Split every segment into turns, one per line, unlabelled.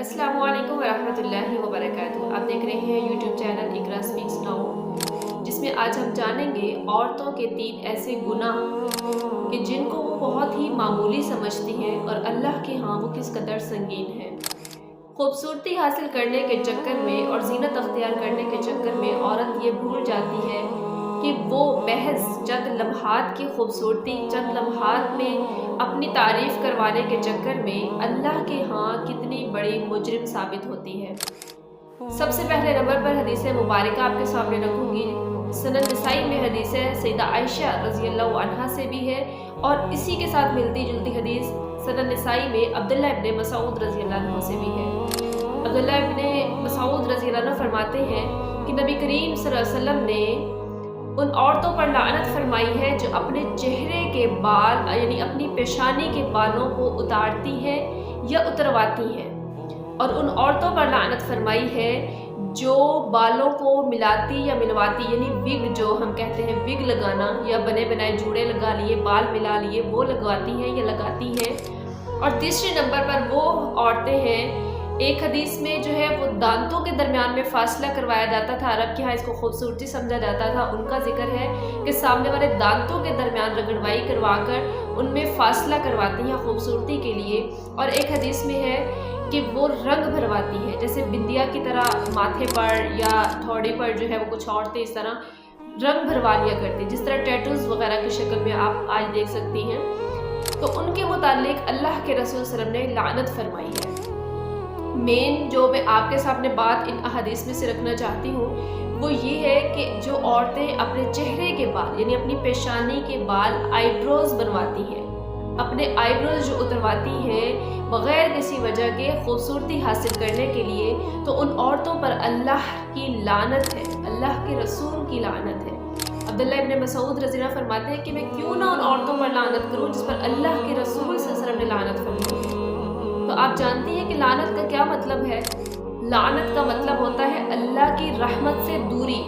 अस्सलामु अलैकुम वरहमतुल्लाहि वबरकातुहू। आप देख रहे हैं यूट्यूब चैनल इकरा स्पीक्स नाउ, जिसमें आज हम जानेंगे औरतों के 3 ऐसे गुनाह कि जिनको वो बहुत ही मामूली समझती हैं और अल्लाह के यहाँ वो किस कदर संगीन है। खूबसूरती हासिल करने के चक्कर में और ज़ीनत अख्तियार करने के चक्कर में औरत ये भूल जाती है कि वो महज चंद लम्हात की खूबसूरती, चंद लम्हात में अपनी तारीफ़ करवाने के चक्कर में अल्लाह के यहाँ कितनी बड़ी मुजरिम साबित होती है। सबसे पहले नंबर पर हदीस मुबारक आपके सामने रखूँगी। सनद नसाई में हदीस है सैयदा आयशा रज़ियल्लाहु अन्हा से भी है, और इसी के साथ मिलती जुलती हदीस सनद नसाई में अब्दुल्लाह इब्न मसऊद रज़ियल्लाहु अन्हु से भी है। अब्दुल्लाह इब्न मसऊद रज़ियल्लाहु अन्हु फरमाते हैं कि नबी करीम सल्लल्लाहु अलैहि वसल्लम ने उन औरतों पर लानत फरमाई है जो अपने चेहरे के बाल यानी अपनी पेशानी के बालों को उतारती है या उतरवाती हैं, और उन औरतों पर लानत फरमाई है जो बालों को मिलाती या मिलवाती, यानी विग जो हम कहते हैं विग लगाना या बने बनाए जूड़े लगा लिए, बाल मिला लिए, वो लगवाती हैं या लगाती हैं। और तीसरे नंबर पर वो औरतें हैं, एक हदीस में जो है वो दांतों के दरमियान में फासला करवाया जाता था, अरब के यहाँ इसको खूबसूरती समझा जाता था। उनका जिक्र है कि सामने वाले दांतों के दरमियान रगड़वाई करवाकर उनमें फासला करवाती हैं खूबसूरती के लिए। और एक हदीस में है कि वो रंग भरवाती है, जैसे बिंदिया की तरह माथे पर या थोड़े पर जो है वो कुछ औरतें इस तरह रंग भरवा लिया करती, जिस तरह टैटूज वगैरह की शक्ल में आप आज देख सकती हैं। तो उनके मुतालिक अल्लाह के रसूल सल्लल्लाहु अलैहि वसल्लम ने लानत फरमाई है। मेन जो मैं आपके सामने बात इन अहादीस में से रखना चाहती हूँ वो ये है कि जो औरतें अपने चेहरे के बाल यानी अपनी पेशानी के बाल आईब्रोज बनवाती हैं, अपने आईब्रोज जो उतरवाती हैं बग़ैर किसी वजह के खूबसूरती हासिल करने के लिए, तो उन औरतों पर अल्लाह की लानत है, अल्लाह के रसूल की लानत है। अब्दुल्लाह इब्न मसऊद रज़ियल्लाहु अन्हु फरमाते हैं कि मैं क्यों ना उन औरतों पर लानत करूँ जिस पर अल्लाह के रसूल सल्लल्लाहु अलैहि वसल्लम ने लानत फरमाई। तो आप जानती हैं कि लानत का क्या मतलब है। लानत का मतलब होता है अल्लाह की रहमत से दूरी,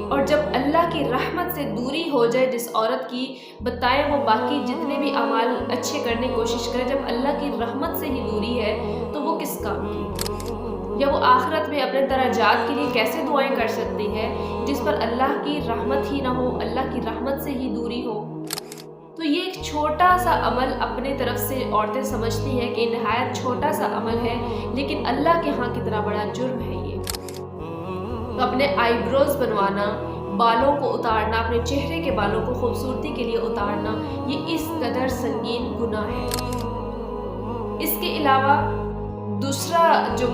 और जब अल्लाह की रहमत से दूरी हो जाए जिस औरत की, बताए वो बाकी जितने भी अमाल अच्छे करने की कोशिश करे, जब अल्लाह की रहमत से ही दूरी है तो वो किस काम की, या वो आखिरत में अपने दराजात के लिए कैसे दुआएं कर सकती है जिस पर अल्लाह की रहमत ही ना हो, अल्लाह की रहमत से ही दूरी हो। तो ये एक छोटा सा अमल अपने तरफ से औरतें समझती हैं कि नहायत छोटा सा अमल है, लेकिन अल्लाह के यहाँ कितना बड़ा जुर्म है ये। तो अपने आईब्रोज बनवाना, बालों को उतारना, अपने चेहरे के बालों को खूबसूरती के लिए उतारना, ये इस कदर संगीन गुनाह है। इसके अलावा दूसरा जो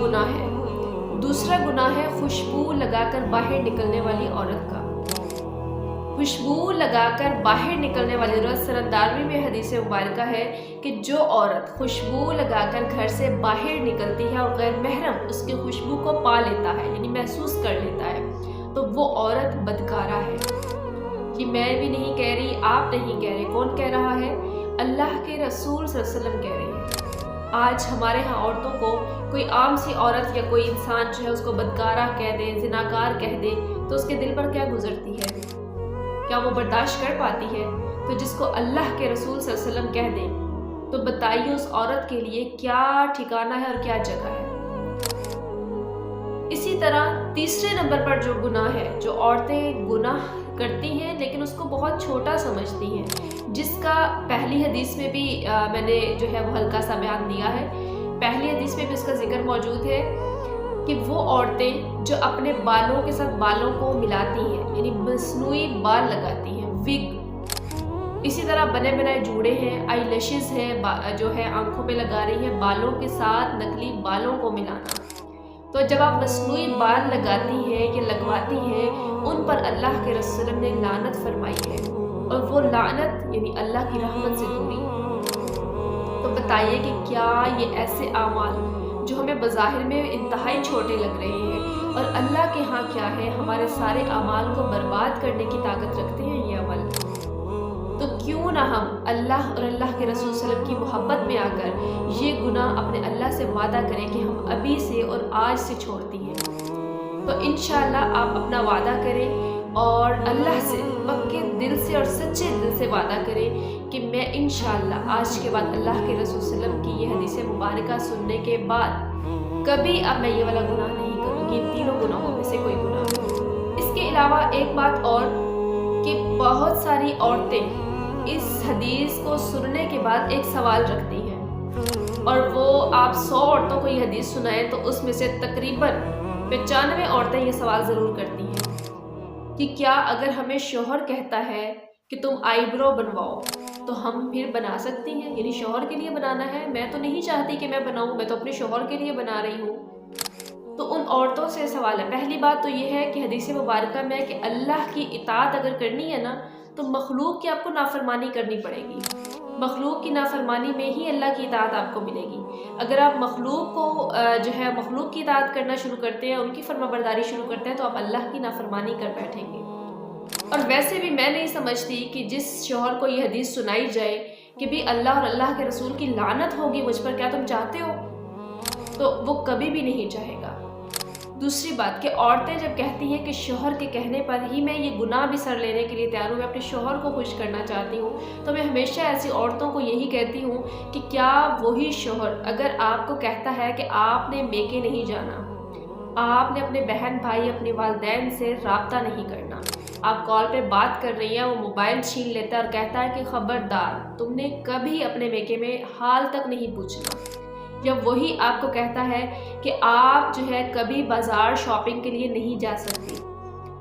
दूसरा गुनाह है खुशबू लगाकर बाहर निकलने वाली औरत का। खुशबू लगाकर बाहर निकलने वाली औरत, सनद दारमी में हदीस मुबारक है कि जो औरत खुशबू लगाकर घर से बाहर निकलती है और गैर महरम उसकी खुशबू को पा लेता है यानी महसूस कर लेता है, तो वो औरत बदकारा है। कि मैं भी नहीं कह रही, आप नहीं कह रहे, कौन कह रहा है? अल्लाह के रसूल सल्लल्लाहु अलैहि वसल्लम कह रहे हैं। आज हमारे यहाँ औरतों को कोई आम सी औरत या कोई इंसान जो है उसको बदकारा कह दे, ज़िनाकार कह दे, तो उसके दिल पर क्या गुजरती है? क्या वो बर्दाश्त कर पाती है? तो जिसको अल्लाह के रसूल सल्लल्लाहु अलैहि वसल्लम कह दें, तो बताइए उस औरत के लिए क्या ठिकाना है और क्या जगह है। इसी तरह तीसरे नंबर पर जो गुनाह है, जो औरतें गुनाह करती हैं लेकिन उसको बहुत छोटा समझती हैं, जिसका पहली हदीस में भी मैंने जो है वो हल्का सा बयान दिया है। पहली हदीस में भी उसका जिक्र मौजूद है कि वो औरतें जो अपने बालों के साथ बालों को मिलाती हैं यानी मसनूई बाल लगाती हैं, विग, इसी तरह बने बनाए जूड़े हैं, आई लैशेस है जो है आंखों पे लगा रही हैं, बालों के साथ नकली बालों को मिलाना। तो जब आप मसनूई बाल लगाती हैं या लगवाती हैं, उन पर अल्लाह के रसूल ने लानत फरमाई है, और वो लानत यानी अल्लाह की रहमत से दूरी। तो बताइए कि क्या ये ऐसे आमाल जो हमें बज़ाहिर में इंतहाई छोटे लग रहे हैं और अल्लाह के यहाँ क्या है, हमारे सारे अमाल को बर्बाद करने की ताकत रखते हैं ये अमल, तो क्यों ना हम अल्लाह और अल्लाह के रसूल सल्लल्लाहु अलैहि वसल्लम की मोहब्बत में आकर ये गुनाह अपने अल्लाह से वादा करें कि हम अभी से और आज से छोड़ती हैं। तो इंशाअल्लाह आप अपना वादा करें اور اللہ سے پکے دل سے اور سچے دل سے وعدہ کریں کہ میں انشاءاللہ آج کے بعد اللہ کے رسول صلی اللہ علیہ وسلم کی یہ حدیث مبارکہ سننے کے بعد کبھی اب میں یہ والا گناہ نہیں کروں گی، ان تینوں گناہوں میں سے کوئی گناہ۔ اس کے علاوہ ایک بات اور کہ بہت ساری عورتیں اس حدیث کو سننے کے بعد ایک سوال رکھتی ہیں، اور وہ آپ 100 عورتوں کو یہ حدیث سنائیں تو اس میں سے تقریباً 95 عورتیں یہ سوال ضرور کرتی ہیں کہ کیا اگر ہمیں شوہر کہتا ہے کہ تم آئی برو بنواؤ تو ہم پھر بنا سکتی ہیں؟ یعنی شوہر کے لیے بنانا ہے، میں تو نہیں چاہتی کہ میں بناؤں، میں تو اپنے شوہر کے لیے بنا رہی ہوں۔ تو ان عورتوں سے سوال ہے، پہلی بات تو یہ ہے کہ حدیث مبارکہ میں کہ اللہ کی اطاعت اگر کرنی ہے نا تو مخلوق کی آپ کو نافرمانی کرنی پڑے گی، مخلوق کی نافرمانی میں ہی اللہ کی اطاعت آپ کو ملے گی۔ اگر آپ مخلوق کو مخلوق کی اطاعت کرنا شروع کرتے ہیں، ان کی فرما برداری شروع کرتے ہیں، تو آپ اللہ کی نافرمانی کر بیٹھیں گے۔ اور ویسے بھی میں نہیں سمجھتی کہ جس شوہر کو یہ حدیث سنائی جائے کہ بھی اللہ اور اللہ کے رسول کی لعنت ہوگی مجھ پر، کیا تم چاہتے ہو؟ تو وہ کبھی بھی نہیں چاہے گا۔ دوسری بات کہ عورتیں جب کہتی ہیں کہ شوہر کے کہنے پر ہی میں یہ گناہ بھی سر لینے کے لیے تیار ہوں، میں اپنے شوہر کو خوش کرنا چاہتی ہوں، تو میں ہمیشہ ایسی عورتوں کو یہی کہتی ہوں کہ کیا وہی شوہر اگر آپ کو کہتا ہے کہ آپ نے میکے نہیں جانا، آپ نے اپنے بہن بھائی اپنے والدین سے رابطہ نہیں کرنا، آپ کال پہ بات کر رہی ہیں، وہ موبائل چھین لیتا ہے اور کہتا ہے کہ خبردار تم نے کبھی اپنے میکے میں حال تک نہیں پوچھنا، یا وہی آپ کو کہتا ہے کہ آپ کبھی بازار شاپنگ کے لیے نہیں جا سکتی،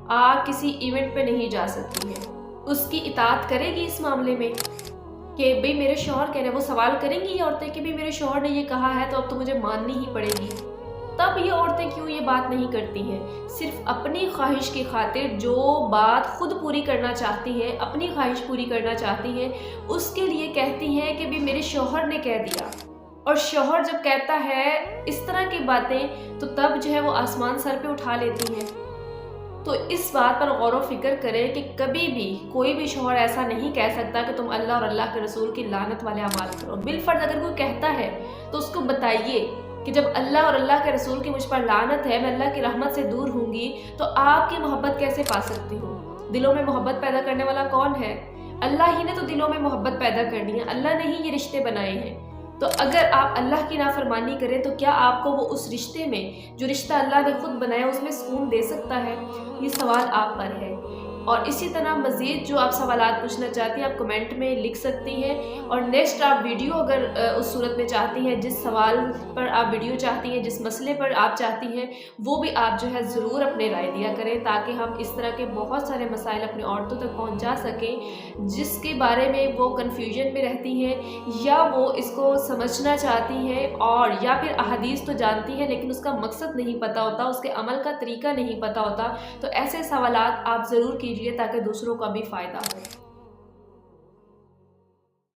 آپ کسی ایونٹ پہ نہیں جا سکتی ہیں، اس کی اطاعت کرے گی اس معاملے میں کہ بھئی میرے شوہر کہہ رہے ہیں؟ وہ سوال کریں گی یہ عورتیں کہ بھئی میرے شوہر نے یہ کہا ہے تو اب تو مجھے ماننی ہی پڑے گی؟ تب یہ عورتیں کیوں یہ بات نہیں کرتی ہیں؟ صرف اپنی خواہش کی خاطر جو بات خود پوری کرنا چاہتی ہیں، اپنی خواہش پوری کرنا چاہتی ہیں، اس کے لیے کہتی ہیں کہ بھی میرے شوہر نے کہہ دیا۔ اور شوہر جب کہتا ہے اس طرح کی باتیں تو تب وہ آسمان سر پہ اٹھا لیتی ہیں۔ تو اس بات پر غور و فکر کریں کہ کبھی بھی کوئی بھی شوہر ایسا نہیں کہہ سکتا کہ تم اللہ اور اللہ کے رسول کی لعنت والے اعمال کرو۔ بالفرض اگر کوئی کہتا ہے تو اس کو بتائیے کہ جب اللہ اور اللہ کے رسول کی مجھ پر لعنت ہے، میں اللہ کی رحمت سے دور ہوں گی، تو آپ کی محبت کیسے پا سکتی ہوں؟ دلوں میں محبت پیدا کرنے والا کون ہے؟ اللہ ہی نے تو دلوں میں محبت پیدا کرنی ہے، اللہ نے ہی یہ رشتے بنائے ہیں۔ تو اگر آپ اللہ کی نافرمانی کریں تو کیا آپ کو وہ اس رشتے میں جو رشتہ اللہ نے خود بنایا اس میں سکون دے سکتا ہے؟ یہ سوال آپ پر ہے۔ اور اسی طرح مزید جو آپ سوالات پوچھنا چاہتی ہیں آپ کمنٹ میں لکھ سکتی ہیں، اور نیکسٹ آپ ویڈیو اگر اس صورت میں چاہتی ہیں، جس سوال پر آپ ویڈیو چاہتی ہیں، جس مسئلے پر آپ چاہتی ہیں، وہ بھی آپ ضرور اپنے رائے دیا کریں، تاکہ ہم اس طرح کے بہت سارے مسائل اپنے عورتوں تک پہنچا سکیں جس کے بارے میں وہ کنفیوژن میں رہتی ہیں، یا وہ اس کو سمجھنا چاہتی ہیں، اور یا پھر احادیث تو جانتی ہیں لیکن اس کا مقصد نہیں پتہ ہوتا، اس کے عمل کا طریقہ نہیں پتہ ہوتا۔ تو ایسے سوالات آپ ضرور کیجیے تاکہ دوسروں کا بھی فائدہ ہو۔